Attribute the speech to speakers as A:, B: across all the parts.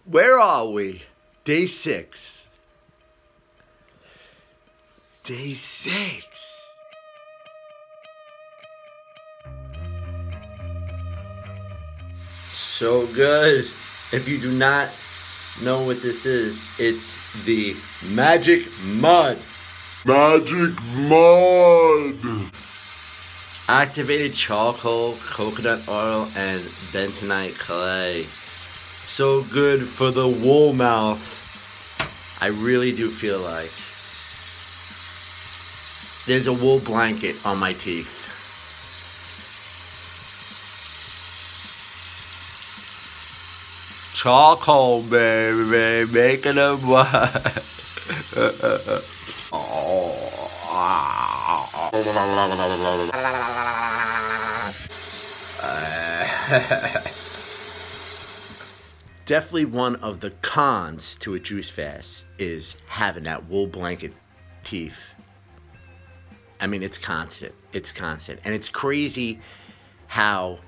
A: Where are we? Day 6. Day 6. So good. If you do not know what this is, it's the Magic Mud.
B: Magic Mud!
A: Activated charcoal, coconut oil, and bentonite clay. So good for the wool mouth. I really do feel like there's a wool blanket on my teeth. Charcoal, baby, making them wet. Definitely one of the cons to a juice fast is having that wool blanket teeth. I mean, it's constant. It's constant. And it's crazy how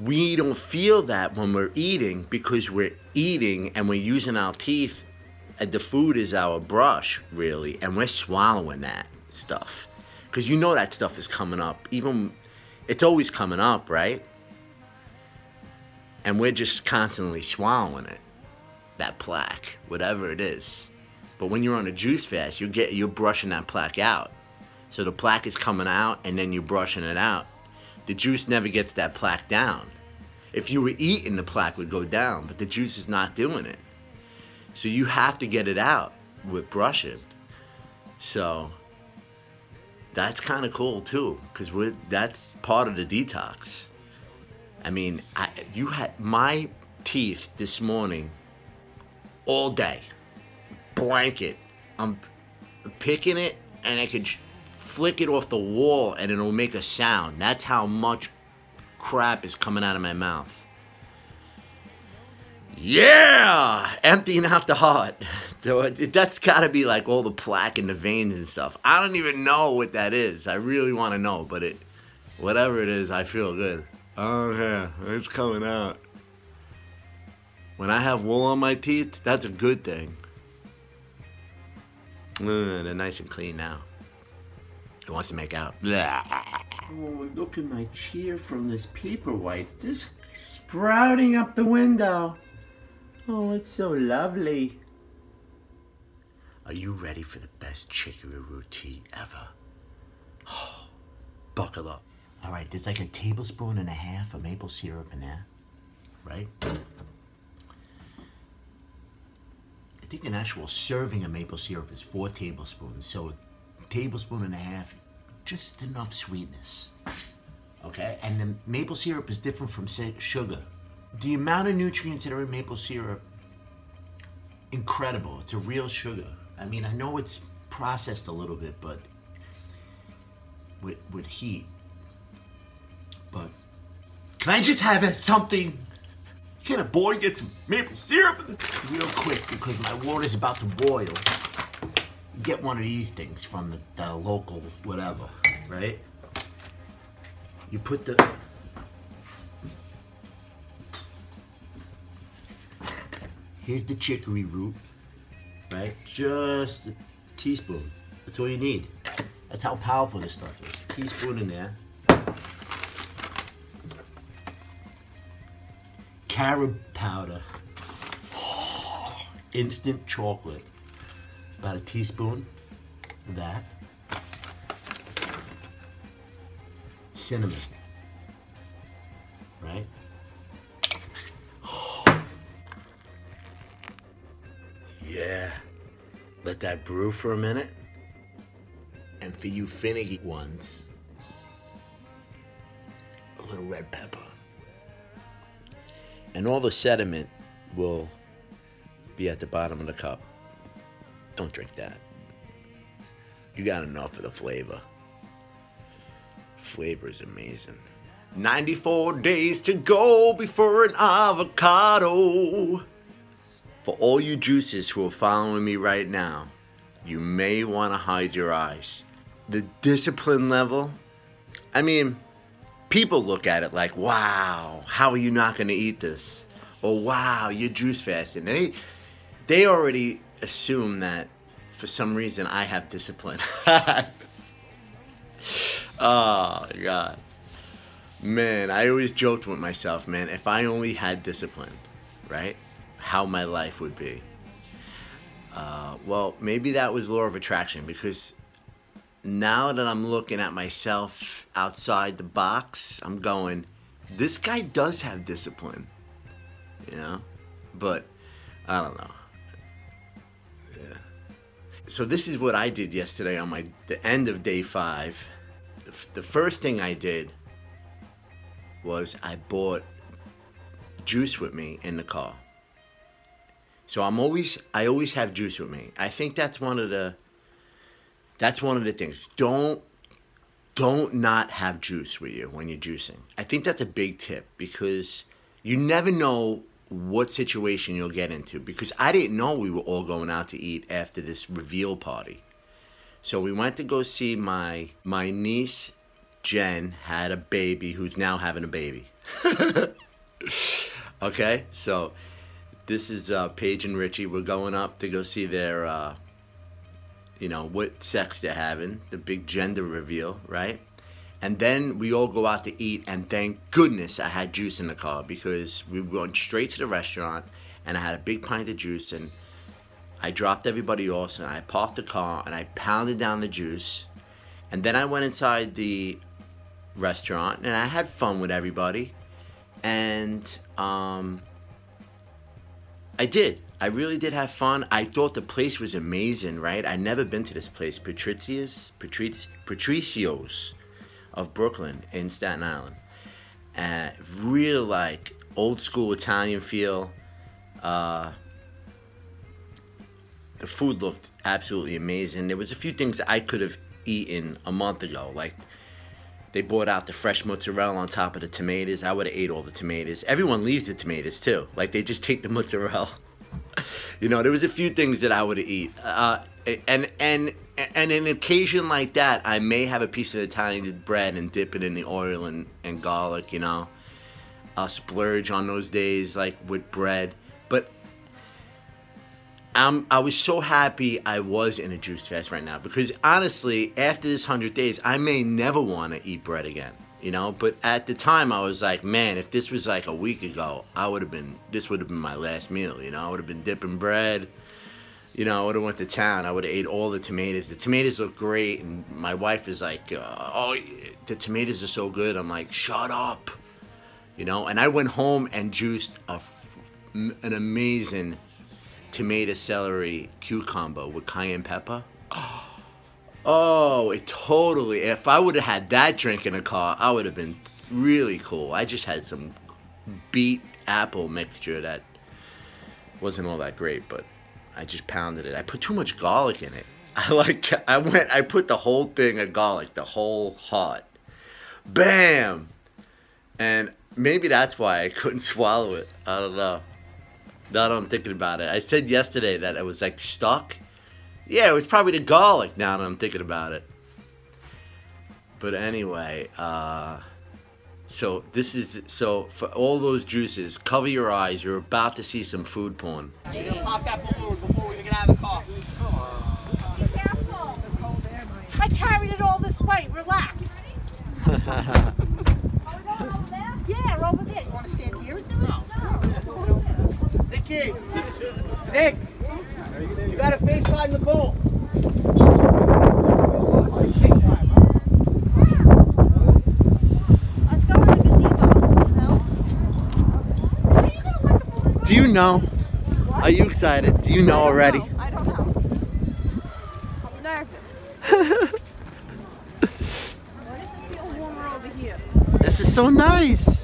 A: we don't feel that when we're eating, because we're eating and we're using our teeth, and the food is our brush, really, and we're swallowing that stuff. Because you know that stuff is coming up. Even, it's always coming up, right? And we're just constantly swallowing it, that plaque, whatever it is. But when you're on a juice fast, you're brushing that plaque out. So the plaque is coming out, and then you're brushing it out. The juice never gets that plaque down. If you were eating, the plaque would go down, but the juice is not doing it. So you have to get it out with brushing. So that's kind of cool too, because that's part of the detox. I mean, you had my teeth this morning all day, blanket. I'm picking it and I could flick it off the wall and it'll make a sound. That's how much crap is coming out of my mouth. Yeah! Emptying out the heart. That's gotta be like all the plaque in the veins and stuff. I don't even know what that is. I really want to know, but whatever it is, I feel good. Oh yeah, it's coming out. When I have wool on my teeth, that's a good thing. They're nice and clean now. It wants to make out. Oh, look at my cheer from this paper white. Just sprouting up the window. Oh, it's so lovely. Are you ready for the best chicory root tea ever? Oh, buckle up. All right, there's like a tablespoon and a half of maple syrup in there, right? I think an actual serving of maple syrup is 4 tablespoons. So a tablespoon and a half, just enough sweetness, okay? And the maple syrup is different from, say, sugar. The amount of nutrients that are in maple syrup, incredible. It's a real sugar. I mean, I know it's processed a little bit, but with heat. But can I just have something? Can a boy get some maple syrup? Real quick, because my water's about to boil. Get one of these things from the local whatever, right? You put the... Here's the chicory root, right? Just a teaspoon. That's all you need. That's how powerful this stuff is. Teaspoon in there. Carob powder. Instant chocolate. About a teaspoon of that. Cinnamon. Right? Yeah. Let that brew for a minute. And for you finicky ones, a little red pepper. And all the sediment will be at the bottom of the cup. Don't drink that. You got enough of the flavor. Flavor is amazing. 94 days to go before an avocado. For all you juices who are following me right now, you may want to hide your eyes. The discipline level, I mean, people look at it like, wow, how are you not going to eat this? or wow, you're juice fasting. They already assume that for some reason I have discipline. Oh God, man, I always joked with myself, man, if I only had discipline, right, how my life would be. Well, maybe that was law of attraction, because now that I'm looking at myself outside the box, I'm going, this guy does have discipline, you know? But I don't know. Yeah. So this is what I did yesterday on the end of day 5. The first thing I did was I bought juice with me in the car. So I always have juice with me. I think that's one of the things. Don't not have juice with you when you're juicing. I think that's a big tip, because you never know what situation you'll get into. Because I didn't know we were all going out to eat after this reveal party. So we went to go see my niece, Jen, had a baby who's now having a baby. Okay, so this is Paige and Richie. We're going up to go see their, you know, what sex they're having, the big gender reveal, right? And then we all go out to eat, and thank goodness I had juice in the car, because we went straight to the restaurant, and I had a big pint of juice, and I dropped everybody off, and I parked the car, and I pounded down the juice, and then I went inside the restaurant, and I had fun with everybody, and I really did have fun. I thought the place was amazing, right? I'd never been to this place, Patricio's of Brooklyn in Staten Island. Real like old school Italian feel. The food looked absolutely amazing. There was a few things that I could have eaten a month ago, like they brought out the fresh mozzarella on top of the tomatoes. I would have ate all the tomatoes. Everyone leaves the tomatoes too. Like they just take the mozzarella. You know, there was a few things that I would have eat. And an occasion like that, I may have a piece of Italian bread and dip it in the oil and garlic, you know. I'll splurge on those days, like with bread. But I was so happy I was in a juice fast right now, because honestly, after this 100 days, I may never want to eat bread again, you know. But at the time, I was like, man, if this was like a week ago, this would have been my last meal, you know. I would have been dipping bread, you know. I would have went to town. I would have ate all the tomatoes. The tomatoes look great, and my wife is like, oh, the tomatoes are so good. I'm like, shut up, you know. And I went home and juiced an amazing tomato celery cucumber with cayenne pepper. Oh, it totally, if I would have had that drink in a car, I would have been really cool. I just had some beet apple mixture that wasn't all that great, but I just pounded it. I put too much garlic in it. I put the whole thing of garlic, the whole heart. Bam! And maybe that's why I couldn't swallow it. I don't know. Now that I'm thinking about it. I said yesterday that it was like stuck. Yeah, it was probably the garlic, now that I'm thinking about it. But anyway, so for all those juices, cover your eyes. You're about to see some food porn.
C: You're gonna pop that balloon before we get out of the car.
D: Be careful. I carried it all this way. Relax. Are we going over there? Yeah, over there. You want to stand here and do it? No.
C: Nick, you gotta face line the bull.
D: Let's go in the gazebo. No? Are you gonna let the balloon?
A: Do you know?
D: What?
A: Are you excited? Do you know already?
D: I don't know. I'm nervous. Why does it feel warmer over here?
A: This is so nice.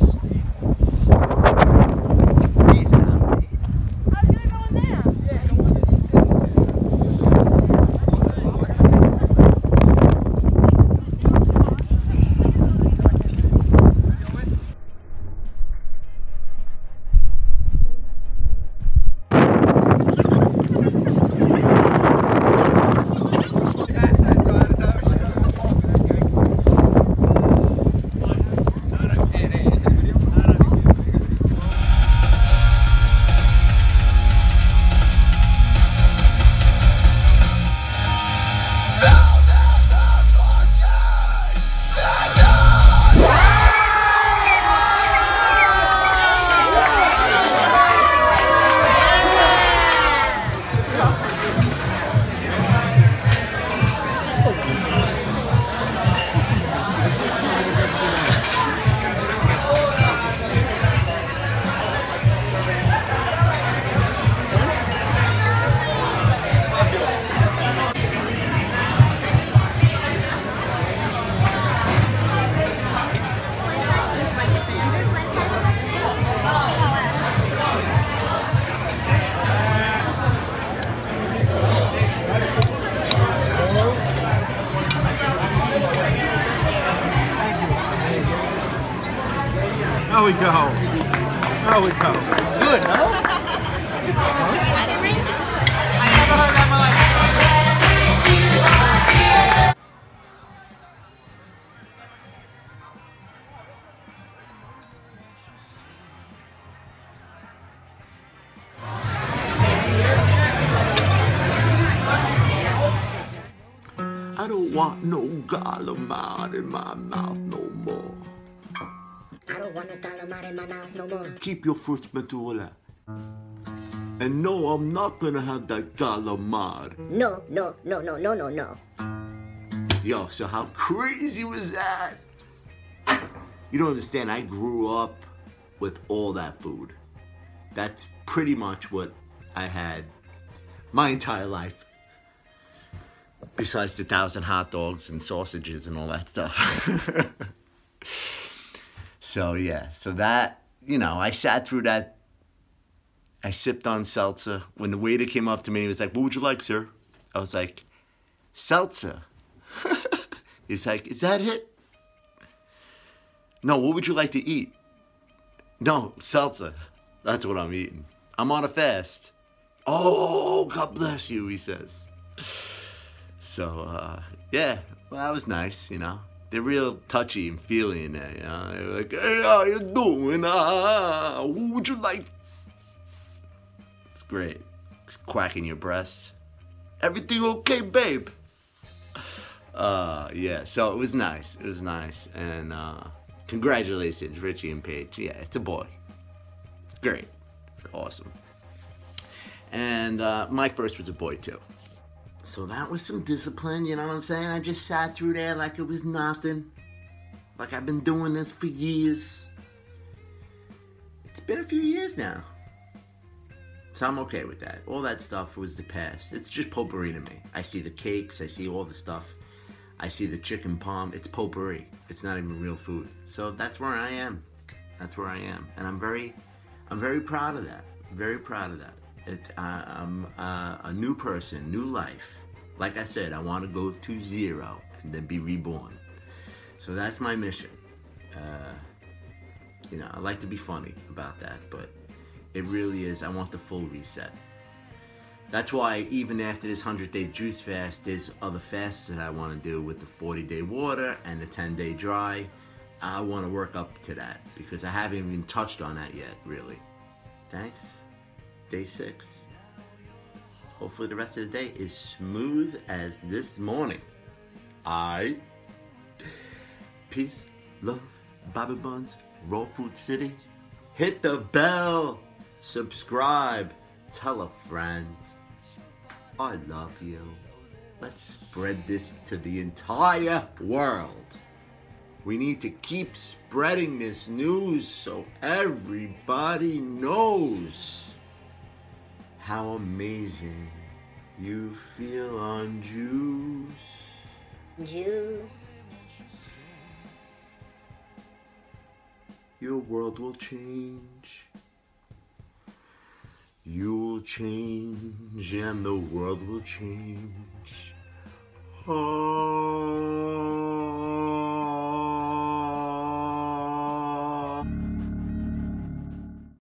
E: we go. There we go.
C: Good, no? I never heard that in my life.
A: I don't want no Galamad in my mouth no more.
F: I don't want no calamari in my mouth no more.
A: Keep your fruits medulla. And no, I'm not gonna have that Galamad.
F: No, no, no, no, no, no, no.
A: Yo, so how crazy was that? You don't understand, I grew up with all that food. That's pretty much what I had my entire life. Besides the 1,000 hot dogs and sausages and all that stuff. So yeah, so that, you know, I sat through that. I sipped on seltzer. When the waiter came up to me, he was like, "What would you like, sir?" I was like, "Seltzer." He's like, "Is that it?" "No, what would you like to eat?" "No, seltzer. That's what I'm eating. I'm on a fast." "Oh, God bless you," he says. So, yeah, well, that was nice, you know. They're real touchy and feely in there, you know. They're like, "Hey, how you doing? What would you like?" It's great. Quacking your breasts. "Everything okay, babe?" Yeah, so it was nice. It was nice. And congratulations, Richie and Paige. Yeah, it's a boy. Great. Awesome. And my first was a boy, too. So that was some discipline, you know what I'm saying? I just sat through there like it was nothing. Like I've been doing this for years. It's been a few years now. So I'm okay with that. All that stuff was the past. It's just potpourri to me. I see the cakes, I see all the stuff. I see the chicken palm. It's potpourri. It's not even real food. So that's where I am. That's where I am. And I'm very proud of that. Very proud of that. I'm a new person, new life. Like I said, I want to go to zero and then be reborn. So that's my mission. You know, I like to be funny about that, but it really is, I want the full reset. That's why even after this 100-day juice fast, there's other fasts that I want to do with the 40-day water and the 10-day dry. I want to work up to that because I haven't even touched on that yet, really. Thanks. Day 6. Hopefully the rest of the day is smooth as this morning. Peace, love, Bobby Buns, Raw Food City. Hit the bell, subscribe, tell a friend. I love you. Let's spread this to the entire world. We need to keep spreading this news so everybody knows how amazing you feel on juice.
F: Juice.
A: Your world will change. You will change and the world will change. Oh.